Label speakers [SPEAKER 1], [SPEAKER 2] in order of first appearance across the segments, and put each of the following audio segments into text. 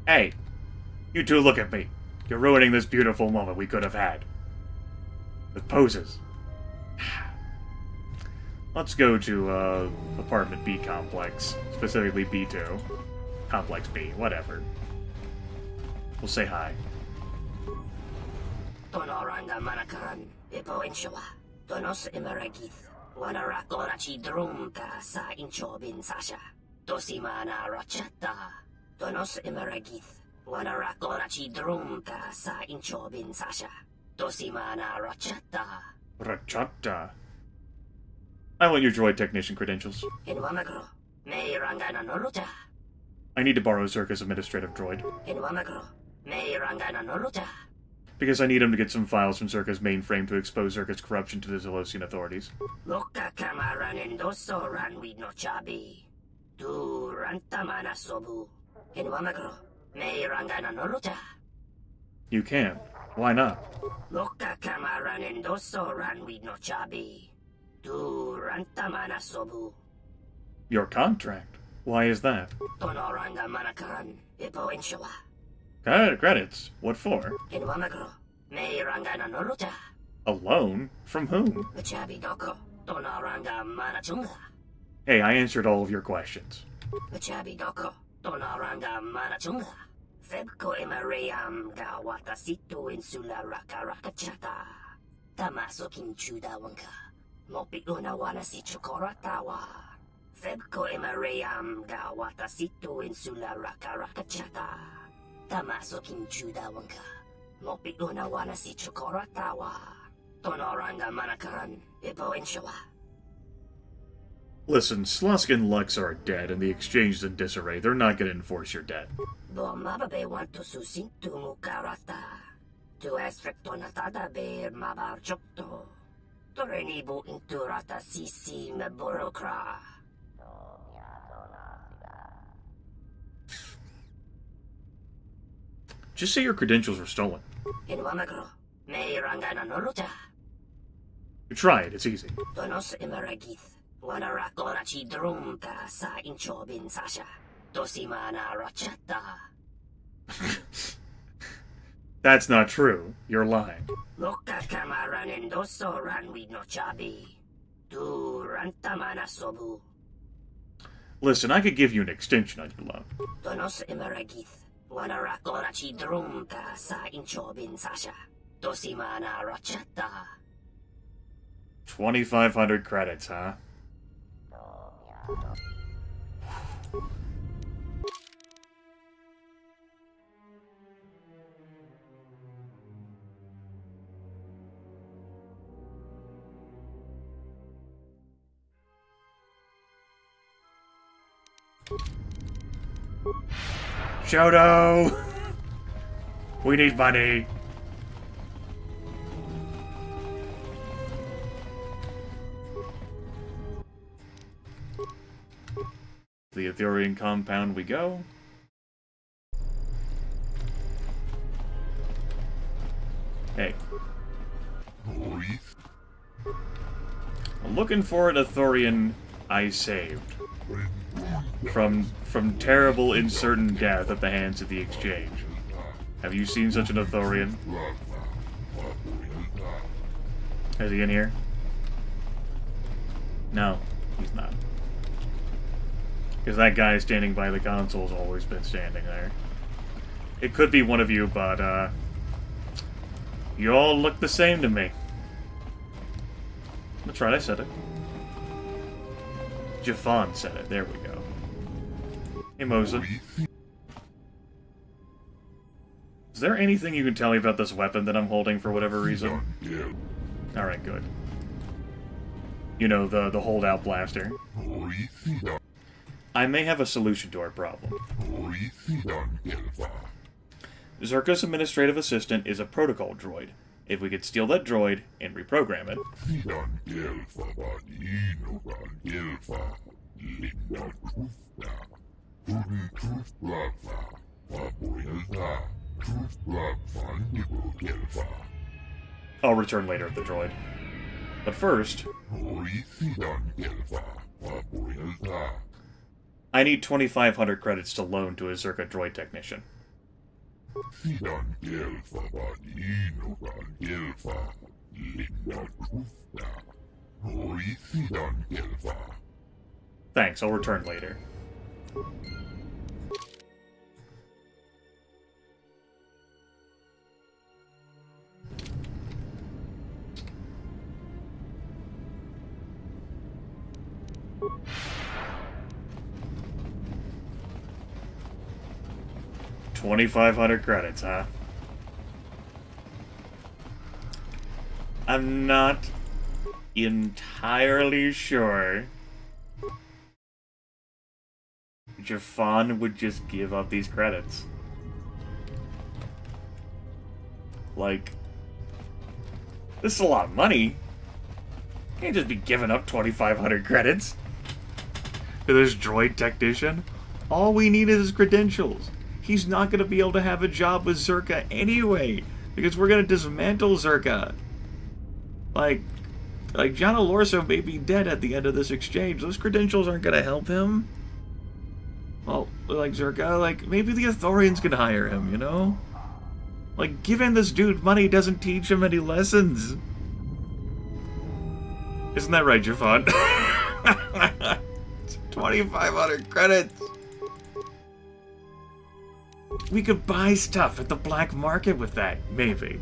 [SPEAKER 1] Hey, you two look at me. You're ruining this beautiful moment we could have had. With poses. Let's go to, apartment B complex. Specifically B2. Complex B, whatever. We'll say hi.
[SPEAKER 2] Tonoranga Manakan, Ipo Inshawa, Tonos Imaragith, Wanarakorachi Drumka sa Inchobin Sasha, Tosimana Rachata, Tonos Imaragith, Wanarakorachi Drumka sa Inchobin Sasha, Tosimana Rachata.
[SPEAKER 1] Rachata. I want your droid technician credentials.
[SPEAKER 2] In Wamagro, May Rangana Noruta.
[SPEAKER 1] I need to borrow Zerka's administrative droid.
[SPEAKER 2] In Wamagro, May Rangana Noruta.
[SPEAKER 1] Because I need him to get some files from Zerka's mainframe to expose Zerka's corruption to the Zelosian authorities.
[SPEAKER 2] Loka Kamaran Endoso Ranwi no Chabi. Tu Rantamana Sobu. In Wamagro, May Rangana Noruta.
[SPEAKER 1] You can. Why not?
[SPEAKER 2] Loka Kamaran Endoso Ranwi no Chabi. Tu Rantamana Sobu.
[SPEAKER 1] Your contract? Why is that?
[SPEAKER 2] Tonoranga Manakan, Ipo Inshawa.
[SPEAKER 1] Credits? What for?
[SPEAKER 2] In Wamagro, May Rangana Noruta.
[SPEAKER 1] A loan? From whom?
[SPEAKER 2] Machabi Doko, Tonoranga Manachunga.
[SPEAKER 1] Hey, I answered all of your questions.
[SPEAKER 2] Machabi Doko, Tonoranga Manachunga. Febko Emarayam Gawata Situ Insula Raka Rakachata. Tamaso Kinchuda Wanka. Mopi Unawana si Chokoratawa. Febko Emarayam Gawata Situ Insula Raka Rakachata. Tamaso Kinchuda Wanka. Mopi Unawana si Chokoratawa. Tonoranga Manakaran, Ipo Inshawa.
[SPEAKER 1] Listen, Slusk and Lux are dead, and the exchange is in disarray. They're not going to enforce your debt.
[SPEAKER 2] Do mababe want to susintu mukarata. Tu esfrekto natada be mabar chokto. Torenibu inturata sisi meborokra.
[SPEAKER 1] Just say your credentials were stolen.
[SPEAKER 2] In Wamagro, May Rangana Noruta.
[SPEAKER 1] Try it, it's easy.
[SPEAKER 2] Tonos Imaragith. Wanarakorachi Drumka sa Inchobin Sasha. Tosimana Rachata.
[SPEAKER 1] That's not true. You're lying.
[SPEAKER 2] Loka Kamaran Endoso Ranwi no Chabi. Tu Rantamana Sobu.
[SPEAKER 1] Listen, I could give you an extension on your loan.
[SPEAKER 2] Tonos Imaragith. Wanarakorachi Drumka sa Inchobin Sasha. Tosimana Rachata.
[SPEAKER 1] 2,500 credits, huh? Shoto! We need money! The Etherian compound we go. Hey. I'm looking for an Etherian I saved. From terrible and certain death at the hands of the Exchange. Have you seen such an Etherian? Is he in here? No, he's not. Because that guy standing by the console's always been standing there. It could be one of you, but, you all look the same to me. That's right, I said it. Jafan said it. There we go. Hey, Mosa. Is there anything you can tell me about this weapon that I'm holding for whatever reason? Alright, good. You know, the holdout blaster. I may have a solution to our problem. Zerka's administrative assistant is a protocol droid. If we could steal that droid and reprogram it... I'll return later with the droid. But first... I need 2,500 credits to loan to a Zerka droid technician.
[SPEAKER 3] Sidan gelfa vadinokan gelfa linna grufta. Noi sidan gelfa.
[SPEAKER 1] Thanks, I'll return later. $2,500 credits, huh? I'm not entirely sure Jafan would just give up these credits. Like, this is a lot of money. Can't just be giving up 2,500 credits to this droid technician. All we need is his credentials. He's not going to be able to have a job with Zerka anyway, because we're going to dismantle Zerka. Like John Alorso may be dead at the end of this exchange. Those credentials aren't going to help him. Well, like Zerka, like, maybe the Ithorians can hire him, you know? Like, giving this dude money doesn't teach him any lessons. Isn't that right, Jafan? 2,500 credits. We could buy stuff at the black market with that, maybe.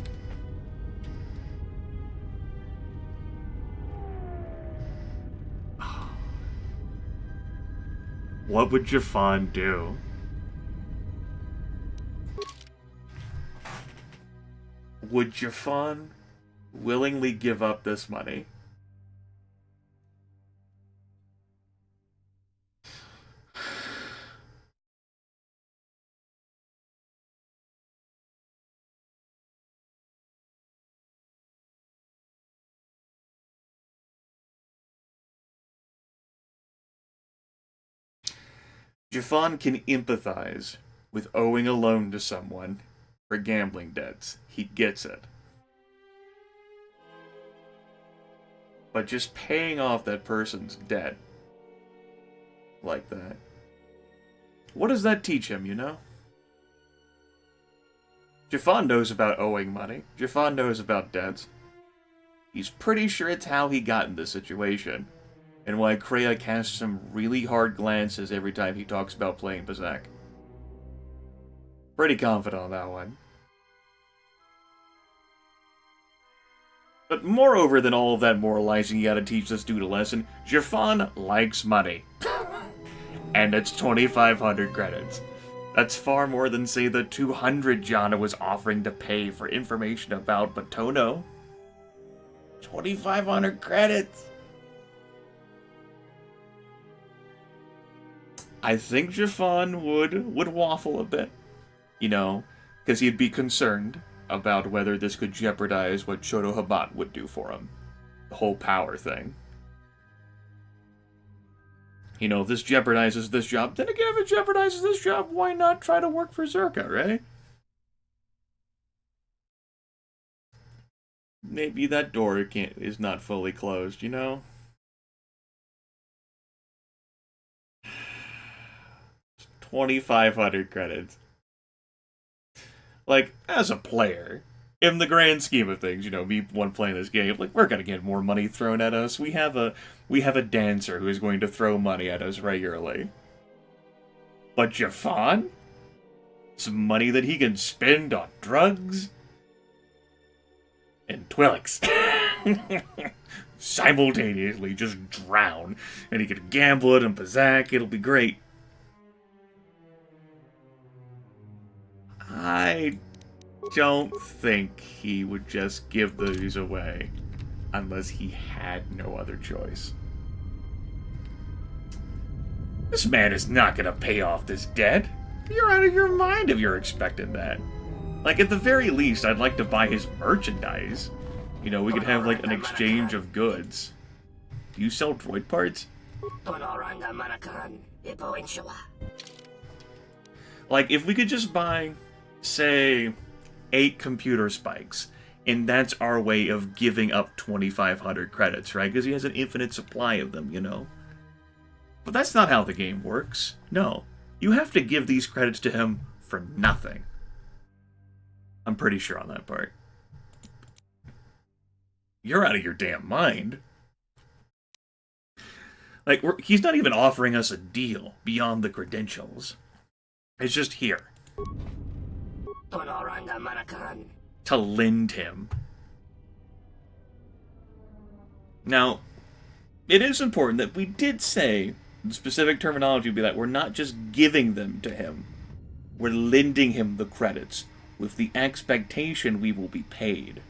[SPEAKER 1] What would Jafan do? Would Jafan willingly give up this money? Jafan can empathize with owing a loan to someone for gambling debts. He gets it. But just paying off that person's debt like that, what does that teach him, you know? Jafan knows about owing money. Jafan knows about debts. He's pretty sure it's how he got in this situation, and why Kreia casts some really hard glances every time he talks about playing Bazak. Pretty confident on that one. But moreover than all of that moralizing, you gotta teach this dude a lesson, Jafan likes money. And it's 2,500 credits. That's far more than, say, the 200 Jana was offering to pay for information about Batono. 2,500 credits! I think Jafan would waffle a bit. You know, because he'd be concerned about whether this could jeopardize what Chodo Habat would do for him. The whole power thing. You know, if this jeopardizes this job, then again, if it jeopardizes this job, why not try to work for Zerka, right? Maybe that door is not fully closed, you know? $2,500 credits. Like, as a player, in the grand scheme of things, you know, me one playing this game, like, we're gonna get more money thrown at us. We have a dancer who is going to throw money at us regularly. But Jafan? Some money that he can spend on drugs? And Twilix. Simultaneously, just drown. And he can gamble it and Bazak, it'll be great. I don't think he would just give these away unless he had no other choice. This man is not going to pay off this debt. You're out of your mind if you're expecting that. Like, at the very least, I'd like to buy his merchandise. You know, we could have, like, an exchange of goods. Do you sell droid parts? Like, if we could just buy, say, 8 computer spikes, and that's our way of giving up 2,500 credits, right? Because he has an infinite supply of them, you know? But that's not how the game works. No. You have to give these credits to him for nothing. I'm pretty sure on that part. You're out of your damn mind. Like, he's not even offering us a deal beyond the credentials. It's just here. To lend him. Now, it is important that we did say, the specific terminology would be that we're not just giving them to him. We're lending him the credits with the expectation we will be paid.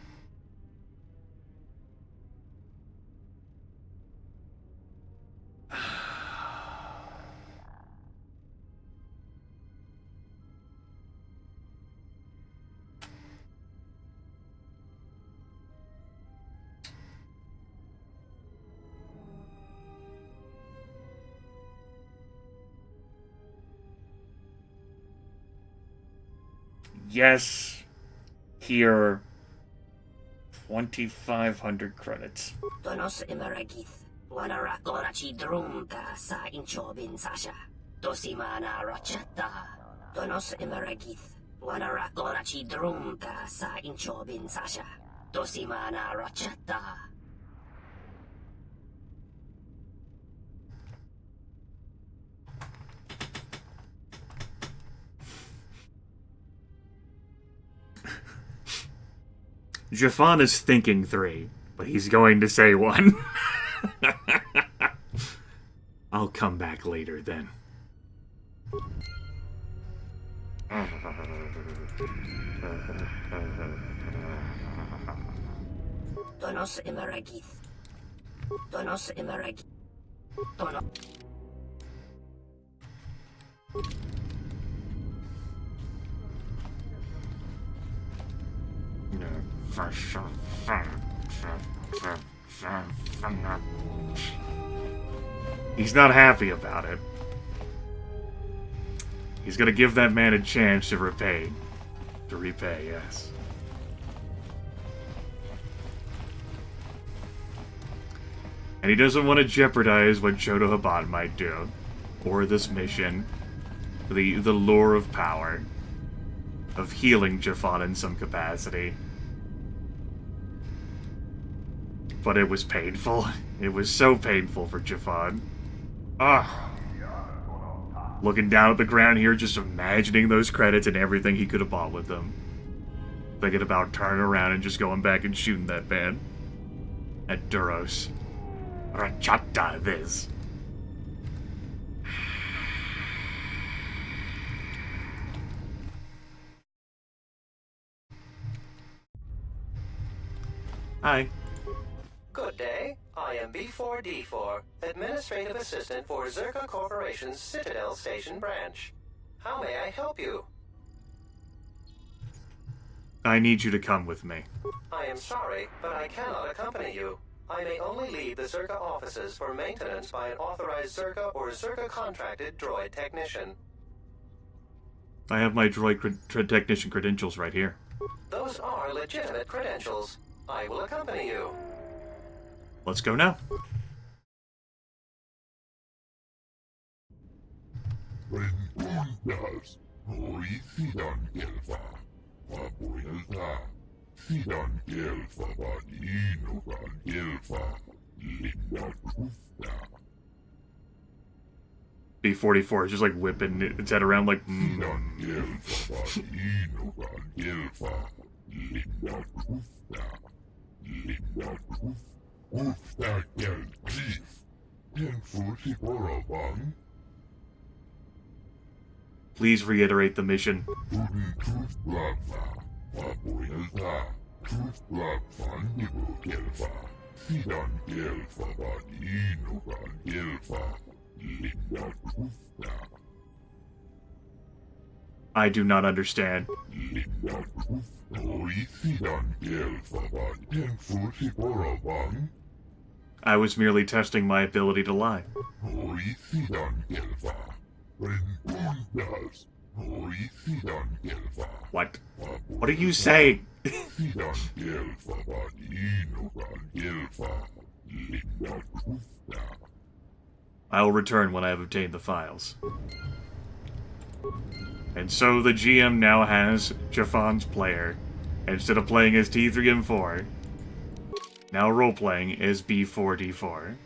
[SPEAKER 1] Yes, here, 2,500 credits.
[SPEAKER 2] Donos emeragith, wanara korachi drumka sa inchobin sasha. Dosimana rochetta. Donos emeragith, wanara korachi drumka sa inchobin sasha. Dosimana rochetta.
[SPEAKER 1] Jafan is thinking 3, but he's going to say 1. I'll come back later then.
[SPEAKER 2] Donos emeragith. Donos emeragith. Donos.
[SPEAKER 1] He's not happy about it. He's gonna give that man a chance to repay. To repay, yes. And he doesn't want to jeopardize what Choto Haban might do. Or this mission. The lure of power. Of healing Jafan in some capacity. But it was painful. It was so painful for Jafan. Ah. Looking down at the ground here, just imagining those credits and everything he could have bought with them. Thinking about turning around and just going back and shooting that man. At Duros. Rachata this. Hi.
[SPEAKER 4] Good day. I am B-4D4, Administrative Assistant for Zerka Corporation's Citadel Station branch. How may I help you?
[SPEAKER 1] I need you to come with me.
[SPEAKER 4] I am sorry, but I cannot accompany you. I may only leave the Zerka offices for maintenance by an authorized Zerka or Zerka contracted droid technician.
[SPEAKER 1] I have my droid technician credentials right here.
[SPEAKER 4] Those are legitimate credentials. I will accompany you.
[SPEAKER 1] Let's go now.
[SPEAKER 3] Rengundas, hoi sidan kelfa, vapuilta, sidan kelfa vaninukan kelfa, linna kufta.
[SPEAKER 1] B-4D4 is just like whipping its head around like...
[SPEAKER 3] Sidan kelfa vaninukan kelfa, linna kufta, linna kufta. Kufta kel chief, Tenfuti Boravan.
[SPEAKER 1] Please reiterate the mission.
[SPEAKER 3] Tudin tooth blabva, vapuilta, tooth blabva nibu kelfa, sidan kelfa vaninukan kelfa, linna kufta.
[SPEAKER 1] I do not understand.
[SPEAKER 3] Linna kufta, hoi sidan kelfa van, Tenfuti Boravan.
[SPEAKER 1] I was merely testing my ability to lie.
[SPEAKER 3] Hoi sidan kelfa, Rengundas, hoi sidan kelfa.
[SPEAKER 1] What? What are you saying?
[SPEAKER 3] Sidan kelfa vaninukan kelfa, linna kufta.
[SPEAKER 1] I will return when I have obtained the files. And so the GM now has Jafan's player. Instead of playing as T3M4, now role-playing as B-4D4.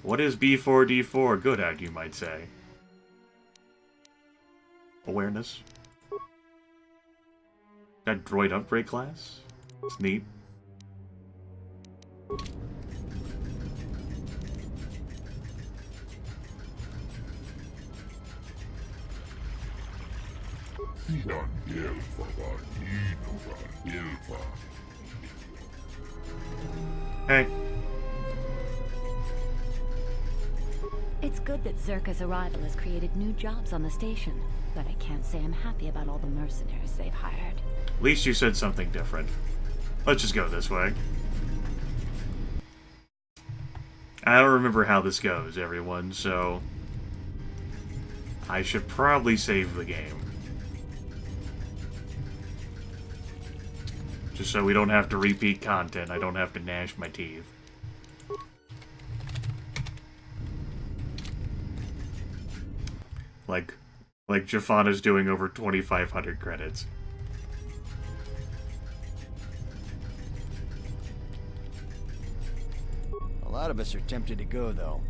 [SPEAKER 1] What is B-4D4 good at, you might say? Awareness. That droid upgrade class? It's neat.
[SPEAKER 3] Sidan Gelfa Vaninoga Gelfa.
[SPEAKER 1] Hey.
[SPEAKER 5] It's good that Zerka's arrival has created new jobs on the station, but I can't say I'm happy about all the mercenaries they've hired.
[SPEAKER 1] At least you said something different. Let's just go this way. I don't remember how this goes, everyone, so I should probably save the game. Just so we don't have to repeat content, I don't have to gnash my teeth. Like Jafan is doing over 2,500 credits.
[SPEAKER 6] A lot of us are tempted to go, though.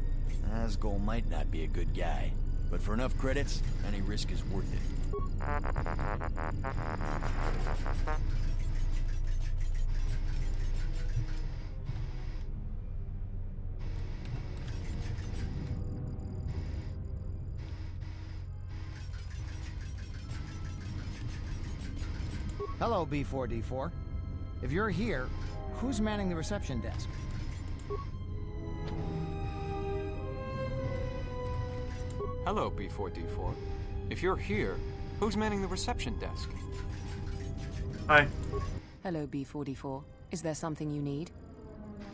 [SPEAKER 6] Asgol might not be a good guy, but for enough credits, any risk is worth it.
[SPEAKER 7] Hello, B-4D4. If you're here, who's manning the reception desk?
[SPEAKER 8] Hello, B-4D4. If you're here, who's manning the reception desk?
[SPEAKER 1] Hi.
[SPEAKER 9] Hello, B-4D4. Is there something you need?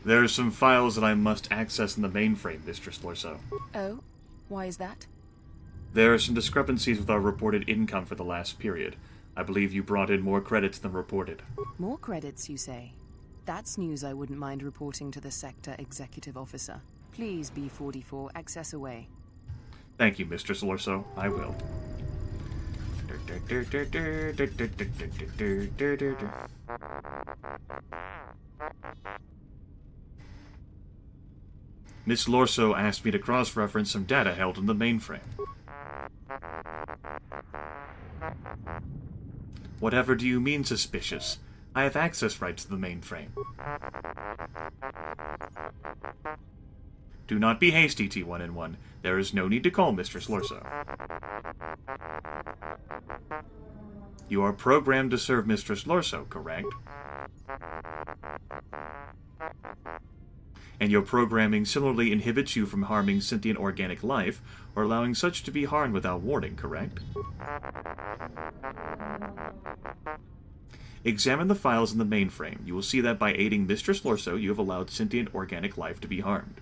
[SPEAKER 1] There are some files that I must access in the mainframe, Mistress Lorso.
[SPEAKER 9] Oh? Why is that?
[SPEAKER 1] There are some discrepancies with our reported income for the last period. I believe you brought in more credits than reported.
[SPEAKER 9] More credits, you say? That's news I wouldn't mind reporting to the Sector Executive Officer. Please, B-4D4, access away.
[SPEAKER 1] Thank you, Mistress Lorso. I will. Miss Lorso asked me to cross-reference some data held in the mainframe. Whatever do you mean, suspicious? I have access rights to the mainframe. Do not be hasty, T1N1. There is no need to call Mistress Lorso. You are programmed to serve Mistress Lorso, correct? And your programming similarly inhibits you from harming sentient organic life, or allowing such to be harmed without warning, correct? Examine the files in the mainframe. You will see that by aiding Mistress Lorso, you have allowed sentient organic life to be harmed.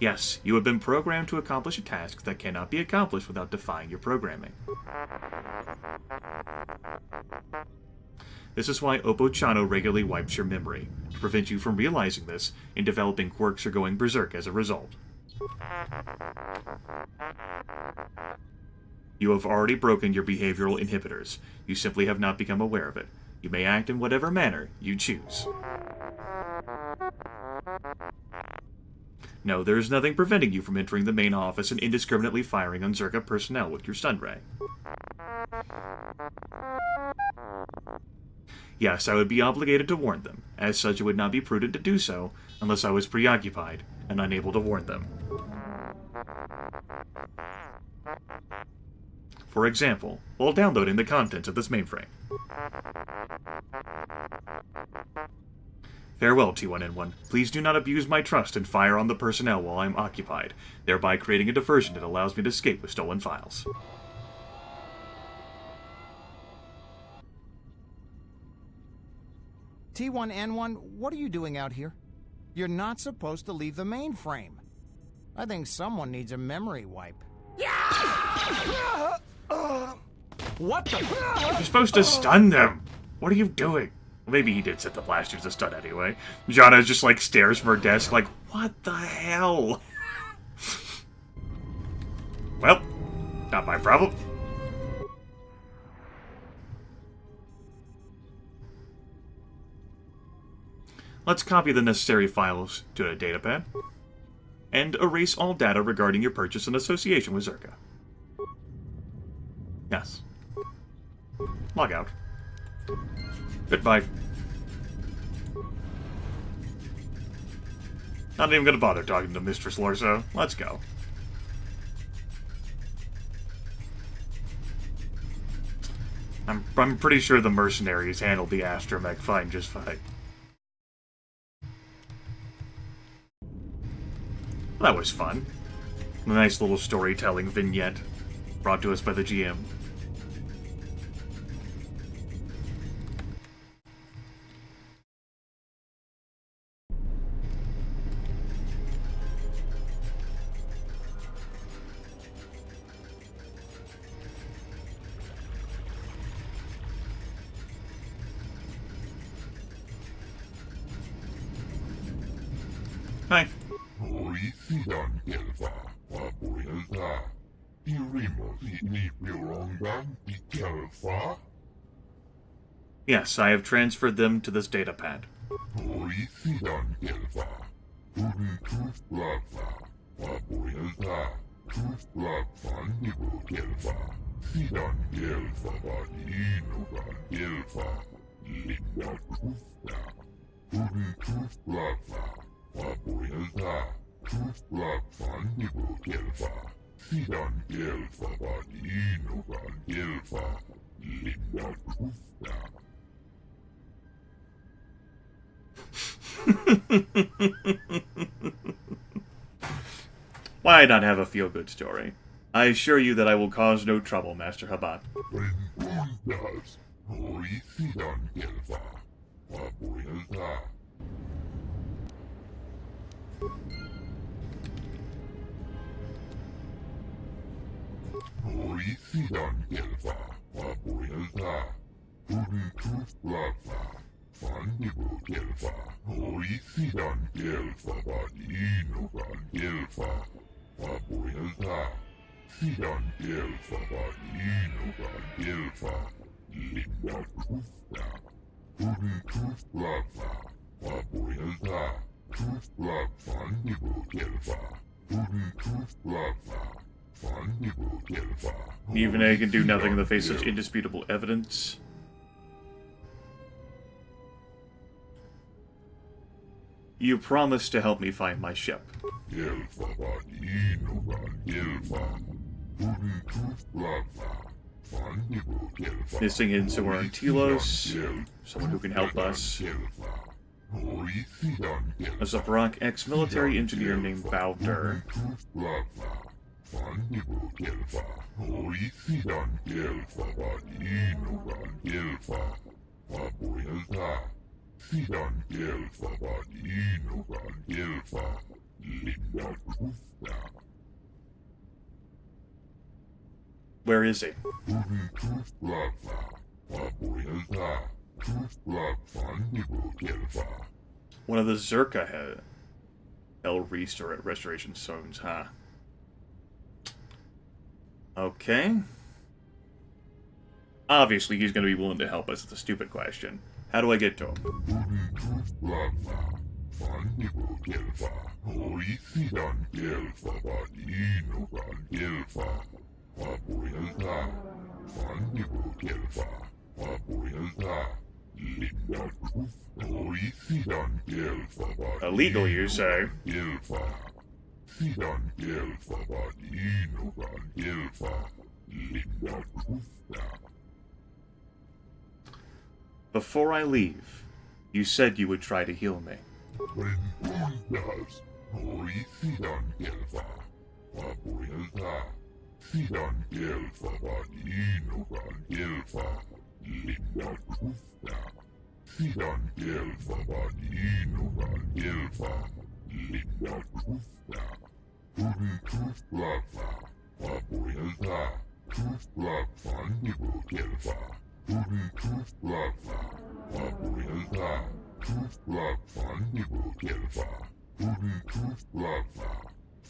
[SPEAKER 1] Yes, you have been programmed to accomplish a task that cannot be accomplished without defying your programming. This is why Opochano regularly wipes your memory, to prevent you from realizing this and developing quirks or going berserk as a result. You have already broken your behavioral inhibitors. You simply have not become aware of it. You may act in whatever manner you choose. No, there is nothing preventing you from entering the main office and indiscriminately firing on Zerka personnel with your stun ray. Yes, I would be obligated to warn them. As such, it would not be prudent to do so unless I was preoccupied and unable to warn them. For example, while downloading the contents of this mainframe. Farewell, T1N1. Please do not abuse my trust and fire on the personnel while I am occupied, thereby creating a diversion that allows me to escape with stolen files.
[SPEAKER 7] T1N1, what are you doing out here? You're not supposed to leave the mainframe. I think someone needs a memory wipe.
[SPEAKER 8] What the?
[SPEAKER 1] You're supposed to stun them! What are you doing? Maybe he did set the blasters to stun anyway. Jana just, like, stares from her desk like, what the hell? Well, not my problem. Let's copy the necessary files to a datapad, and erase all data regarding your purchase and association with Zerka. Yes. Log out. Goodbye. Not even gonna bother talking to Mistress Lorso. Let's go. I'm pretty sure the mercenaries handled the astromech fine just fine. That was fun. A nice little storytelling vignette brought to us by the GM. Hi.
[SPEAKER 3] Sidan Gelfa, Papuelta. Irimos ni Pirongan Gelfa.
[SPEAKER 1] Yes, I have transferred them to this datapad.
[SPEAKER 3] Sidan Gelfa. Tudin Tooth Blabfa, Papuelta. Tooth Blabfa Nibo Gelfa. Sidan Gelfa Badinogan Gelfa. Linda Tufta. Tudin Tooth Blabfa, Papuelta. Tooth Blabfa Nibo Gelfa. Sidan Gelfa Badinogan Gelfa. Linda Tufta.
[SPEAKER 1] Why not have a feel-good story? I assure you that I will cause no trouble, Master Habat.
[SPEAKER 3] Does Sidan Gelfa Papuelta. Sidan Gelfa Papuelta. Tudin Tooth Blabfa. Fandibo Gelfa. Sidan Gelfa Badinogan Gelfa. Papuelta. Sidan Gelfa Badinogan Gelfa. Linda Tufta. Tudin Tooth Blabfa. Papuelta. Tooth Blabfa Nibo Gelfa. Tudin Tooth Blabfa. Fandibo Gelfa.
[SPEAKER 1] Even I can do nothing in the face of such indisputable evidence. You promised to help me find my ship.
[SPEAKER 3] Gelfa Badinogan Gelfa. Tudin Tooth Blabfa. Fandibo Gelfa.
[SPEAKER 1] Missing in somewhere on Telos. Someone who can help us. A Zabrak ex-military engineer named Bowder.
[SPEAKER 3] Fandibo Gelfa. Sidan Gelfa Badinogan Gelfa. Papuelta. Sidan Gelfa Badinogan Gelfa. Linda Tufta.
[SPEAKER 1] Where is he?
[SPEAKER 3] Tudin Tooth Blabfa. Papuelta. Tooth Blabfa Nibo Gelfa.
[SPEAKER 1] One of the Zerka had restoration zones, huh? Okay. Obviously, he's going to be willing to help us. It's a stupid question. How do I get to him?
[SPEAKER 3] Tudin Tooth Blabfa. Fandibo Gelfa. Sidan Gelfa Badinogan Gelfa. Papuelta. Fandibo Gelfa. Papuelta. Linda Tufta. Sidan Gelfa Badinogan
[SPEAKER 1] Illegal, you say?
[SPEAKER 3] Gelfa. Sidan Gelfa Badinogan Gelfa. Linda Tufta.
[SPEAKER 1] Before I leave, you said you would try to heal me.
[SPEAKER 3] Does Sidan Gelfa Papuelta. Sidan Gelfa Badinogan Gelfa. Linda Tufta. Sidan Gelfa Badinogan Gelfa. Linda Tufta. Tudin Tooth Blabfa. Papuelta. Tooth Blabfa Nibo Gelfa. Tudin Tooth Blabfa. Vapurilta, Truth Blood Fundible Kelfa, Pudin Truth Blood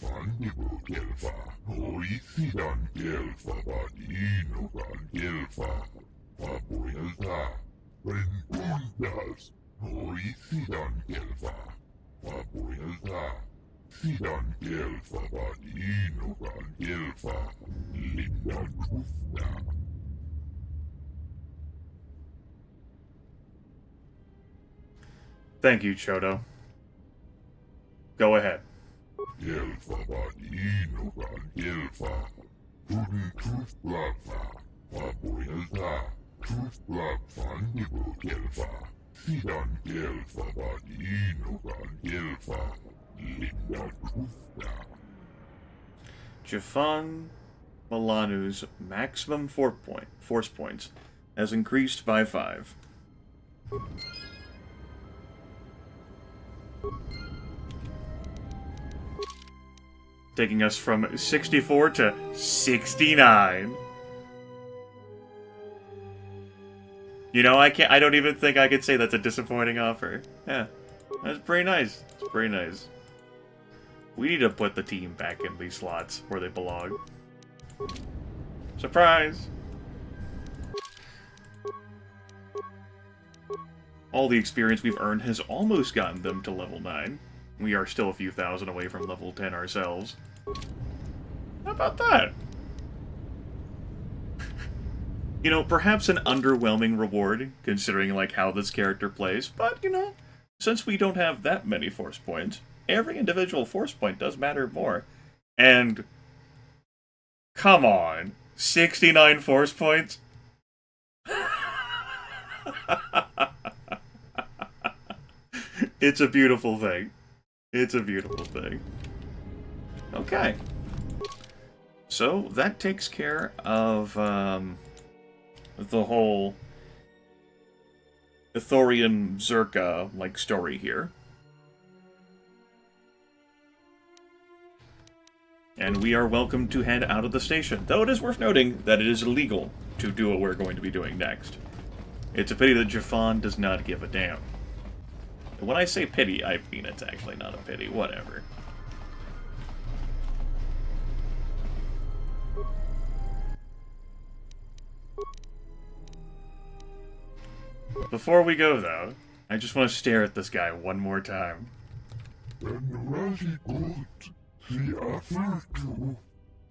[SPEAKER 3] Fundible Kelfa, Horisidan Kelfa, Badinogan Kelfa, Vapurilta, Renpundas, Horisidan Kelfa, Vapurilta, Sidan Kelfa, Badinogan Kelfa, Linda Trufna.
[SPEAKER 1] Thank you, Chodo. Go ahead.
[SPEAKER 3] Kelfa, Badinogan Kelfa, Pudin Truth Blood Vapurilta, Truth Blood Fundible Kelfa, Sidan Kelfa, Badinogan Kelfa, Linda Trufna.
[SPEAKER 1] Jafan Milanu's maximum force points has increased by 5. Taking us from 64 to 69. You know, I don't even think I could say that's a disappointing offer. Yeah, that's pretty nice. It's pretty nice. We need to put the team back in these slots where they belong. Surprise! All the experience we've earned has almost gotten them to level 9. We are still a few thousand away from level 10 ourselves. How about that? You know, perhaps an underwhelming reward, considering, like, how this character plays, but, you know, since we don't have that many force points, every individual force point does matter more. And, come on, 69 force points? It's a beautiful thing. It's a beautiful thing. Okay. So, that takes care of, the whole Ithorian Zerka-like story here. And we are welcome to head out of the station, though it is worth noting that it is illegal to do what we're going to be doing next. It's a pity that Jafan does not give a damn. And when I say pity, I mean it's actually not a pity, whatever. Before we go, though, I just want to stare at this guy one more time.
[SPEAKER 3] And really good. She offered to.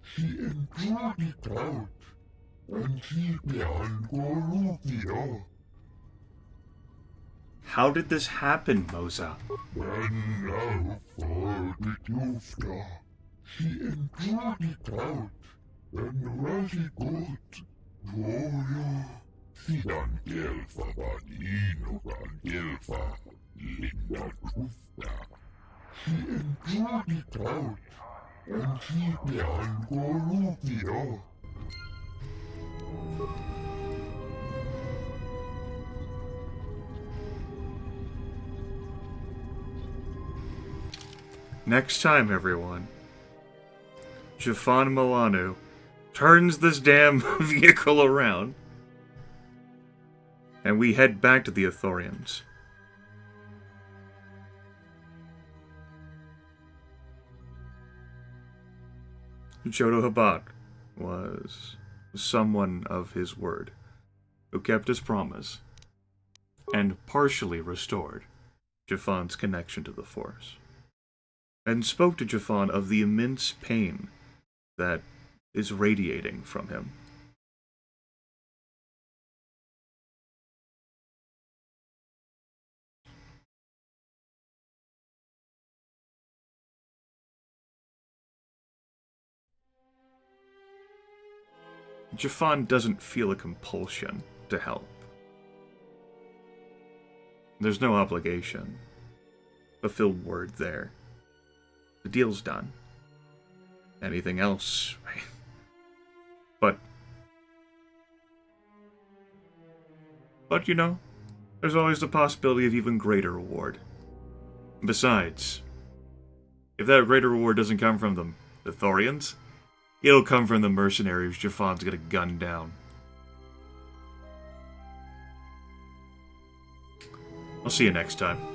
[SPEAKER 3] She enjoyed it out. And she began Goruvia.
[SPEAKER 1] How did this happen, Moza?
[SPEAKER 3] And now for the Dufta. She enjoyed it out. And really good. Gloria. Sidan Gelfa, Badinogan Gelfa, Linda Trufna. She enjoyed it out, and she began Goruvia.
[SPEAKER 1] Next time, everyone, Jafan Milanu turns this damn vehicle around, and we head back to the Ithorians. Jodo Habat was someone of his word, who kept his promise, and partially restored Jafan's connection to the Force, and spoke to Jafan of the immense pain that is radiating from him. Jafan doesn't feel a compulsion to help. There's no obligation. Fulfilled word there. The deal's done. Anything else? But you know, there's always the possibility of even greater reward. Besides, if that greater reward doesn't come from them, the Thorians, it'll come from the mercenaries Jafan's gonna gun down. I'll see you next time.